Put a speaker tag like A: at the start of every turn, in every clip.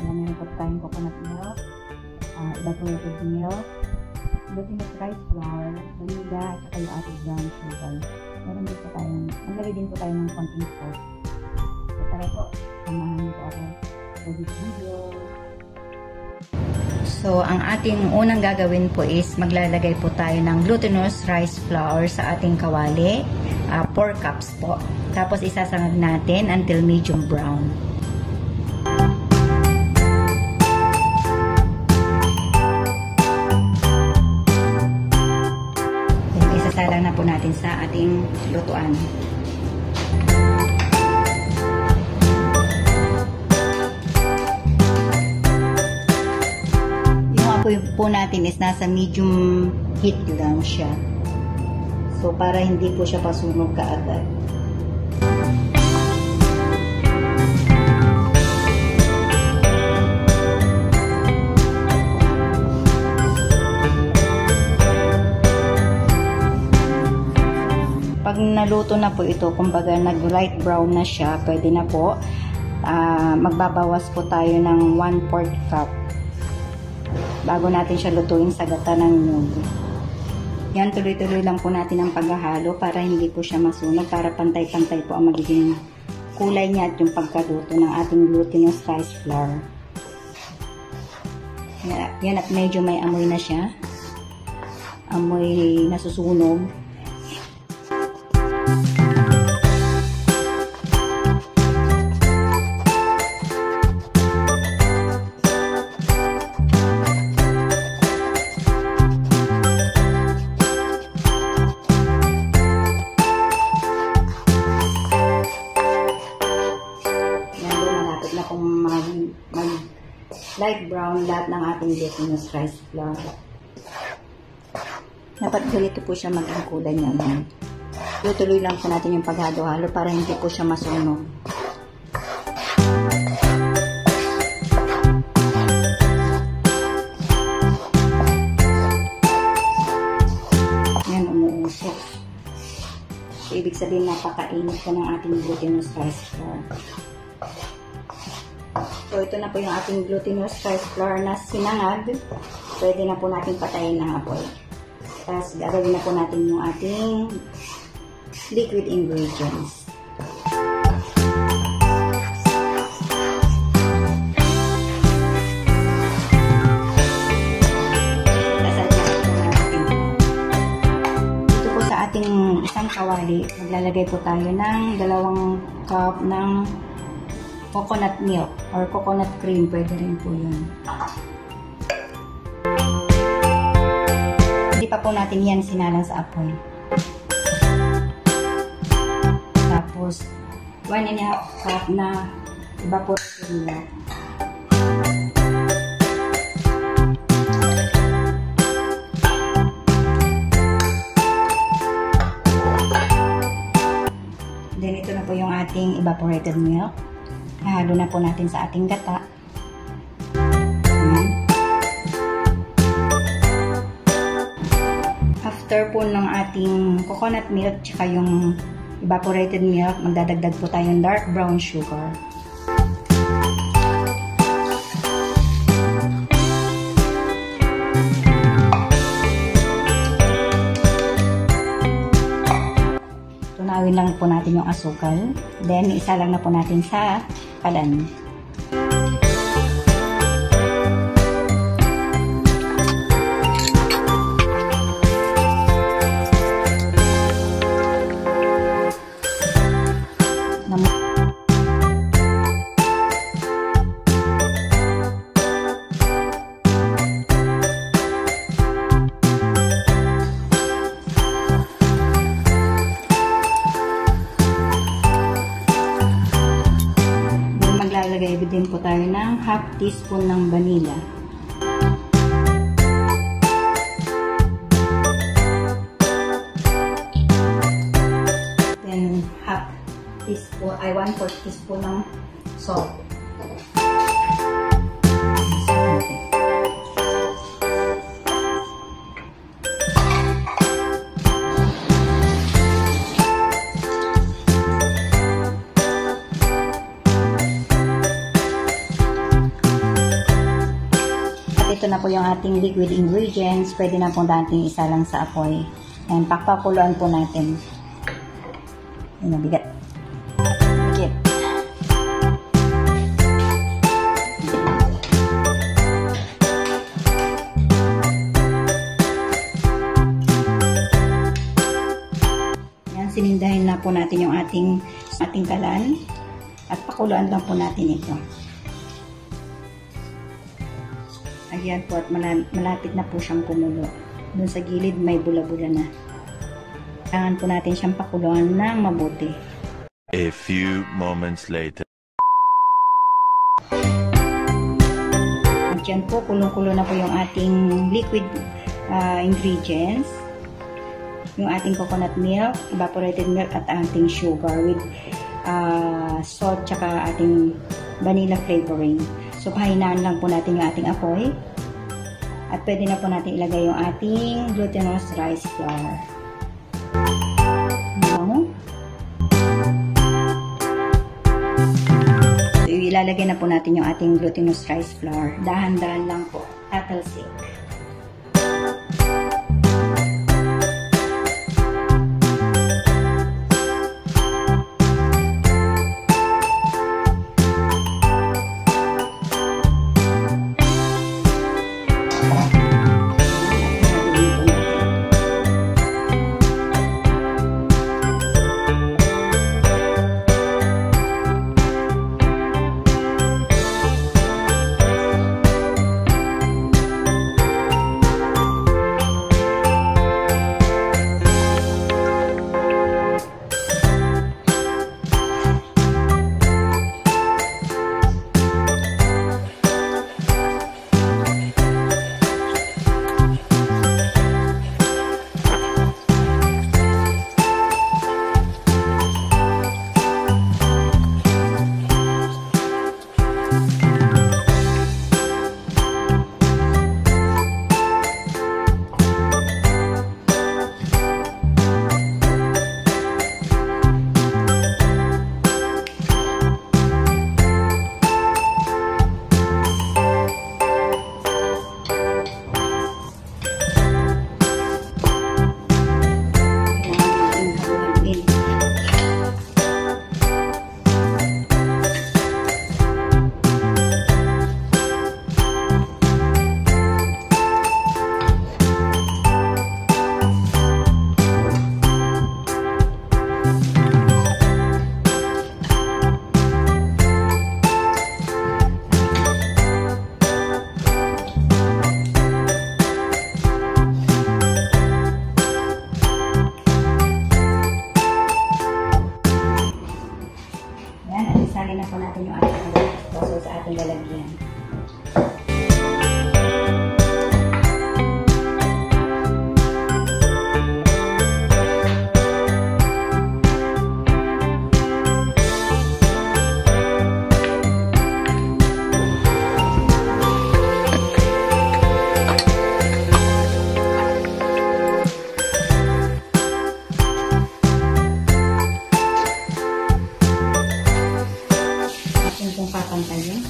A: Kaya meron po tayong coconut milk, evaporated milk, glutinous rice flour, vanilla, at saka yung ating brown sugar. Meron din po tayong, maglagay din po tayo ng konting salt. So tara po, samahan niyo po ako sa this video. So, ang ating unang gagawin po is maglalagay po tayo ng glutinous rice flour sa ating kawali, 4 cups po. Tapos isasangag natin until medium brown. Then, isasalang na po natin sa ating lutuan. Po natin is nasa medium heat lang siya. So, para hindi po siya pasunog kaagad. Pag naluto na po ito, kumbaga nag-light brown na siya, pwede na po. Magbabawas po tayo ng 1/4 cup. Bago natin siya lutuin sa gata ng nyug. Yan, tuloy-tuloy lang po natin ang paghahalo para hindi po siya masunog, para pantay-pantay po ang magiging kulay niya at yung pagkaluto ng ating glutinous rice flour. Yan, at medyo may amoy na siya. Amoy nasusunog. Light brown lahat ng ating glutinous rice flour. Dapat ganito po siya maging kulay niya. Tuloy lang po natin yung paghalo-halo para hindi po siya masunog. Yan, umuusok. So, ibig sabihin napakainit po ng ating glutinous rice flour. So, ito na po yung ating glutinous rice flour na sinangag. Pwede na po natin patayin ng apoy. Tapos, gagawin na po natin yung ating liquid ingredients. Dito po sa ating isang kawali, maglalagay po tayo ng 2 cup ng coconut milk or coconut cream, pwede rin po yun. Hindi pa po natin yan sinalang sa apoy. Tapos, 1½ cup na evaporated milk. Then, ito na po yung ating evaporated milk. Halo na po natin sa ating gata. After po ng ating coconut milk tsaka yung evaporated milk, magdadagdag po tayo ng dark brown sugar. Tunawin lang po natin yung asukal. Then, isa lang na po natin sa kalan. Maglalagay din po tayo ng ½ teaspoon ng vanilla. Then 1/4 teaspoon ng salt. ito na po yung ating liquid ingredients. Pwede na po natin isa lang sa apoy. Ayan, pakpakuluan po natin. Ayan, bigat. Bigat. Ayan, sinindahin na po natin yung ating kalan. At pakuluan lang po natin ito. Ayan po, at malapit na po siyang kumulo. Doon sa gilid may bula-bula na. Kailangan po natin siyang pakuluan ng mabuti.
B: A few moments later.
A: At yan po, kulong-kulo na po yung ating liquid ingredients. Yung ating coconut milk, evaporated milk, at ating sugar with salt tsaka ating vanilla flavoring. So, pahinaan lang po natin yung ating apoy. At pwede na po natin ilagay yung ating glutinous rice flour. So, ilalagay na po natin yung ating glutinous rice flour. Dahan-dahan lang po. Tatalsik. Isali na po natin yung ating baso sa ating lalagyan. Papantayin.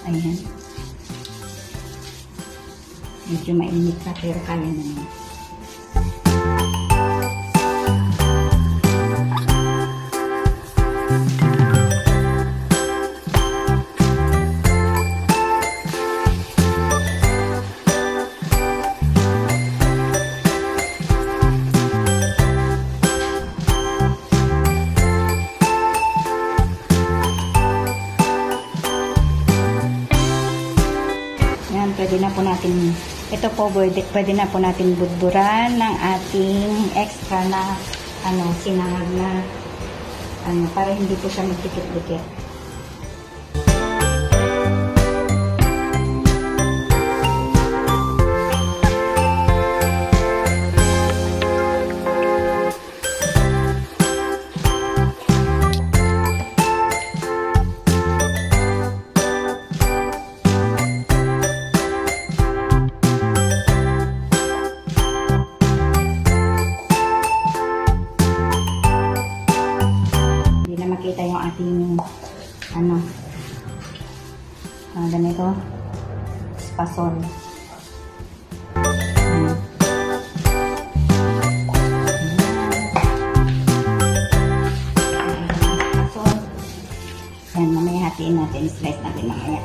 A: Ayan. Medyo mainit pa pero kaya naman. Pwede na po natin, ito po, pwede na po natin budburan ng ating extra na, sinangag na, para hindi po siya magdikit-dikit. Makita yung ating ganito spasol. Yan, mamaya hatiin natin. Slice natin mamaya.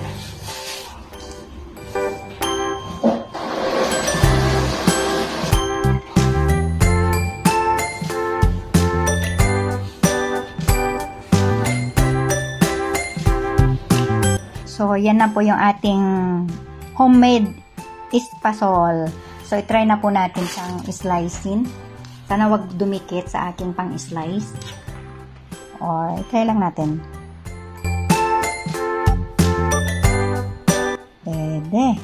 A: So, yan na po yung ating homemade espasol. So, i-try na po natin siyang slicing. Sana wag dumikit sa aking pang-slice. O, i-try lang natin. Pwede.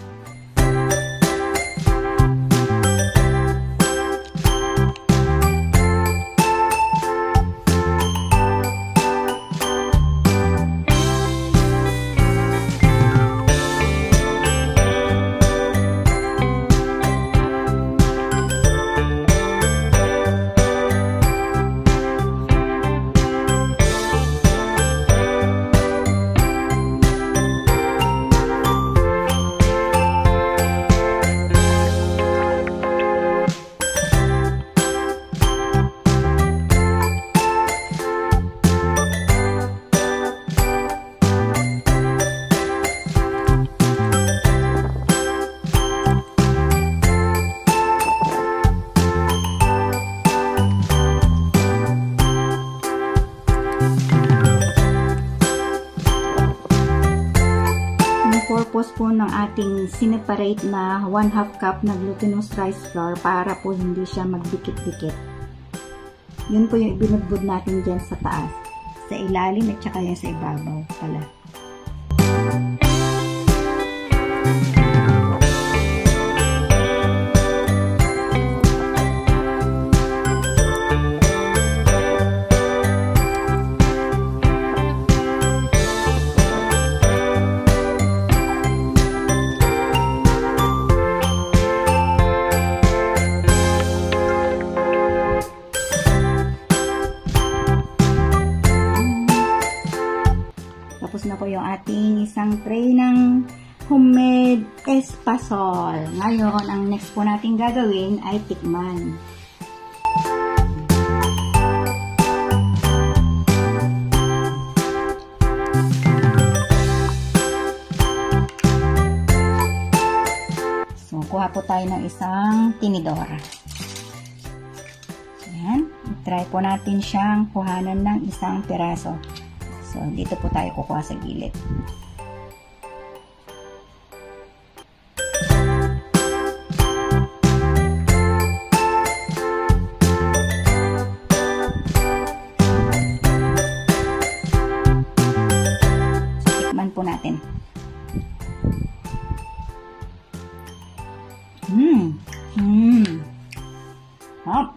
A: Purpose po ng ating sineparate na 1/2 cup na glutinous rice flour para po hindi siya magdikit-dikit. Yun po yung ibinudbud natin dyan sa taas, sa ilalim at saka yan sa ibabaw pala. Tapos na po yung ating isang tray ng homemade espasol. Ngayon, ang next po natin gagawin ay tikman. So, kuha po tayo ng isang tinidor. Ayan. Try po natin siyang kuhanan ng isang piraso. So, dito po tayo kukuha sa gilid. Tikman po natin. Hop.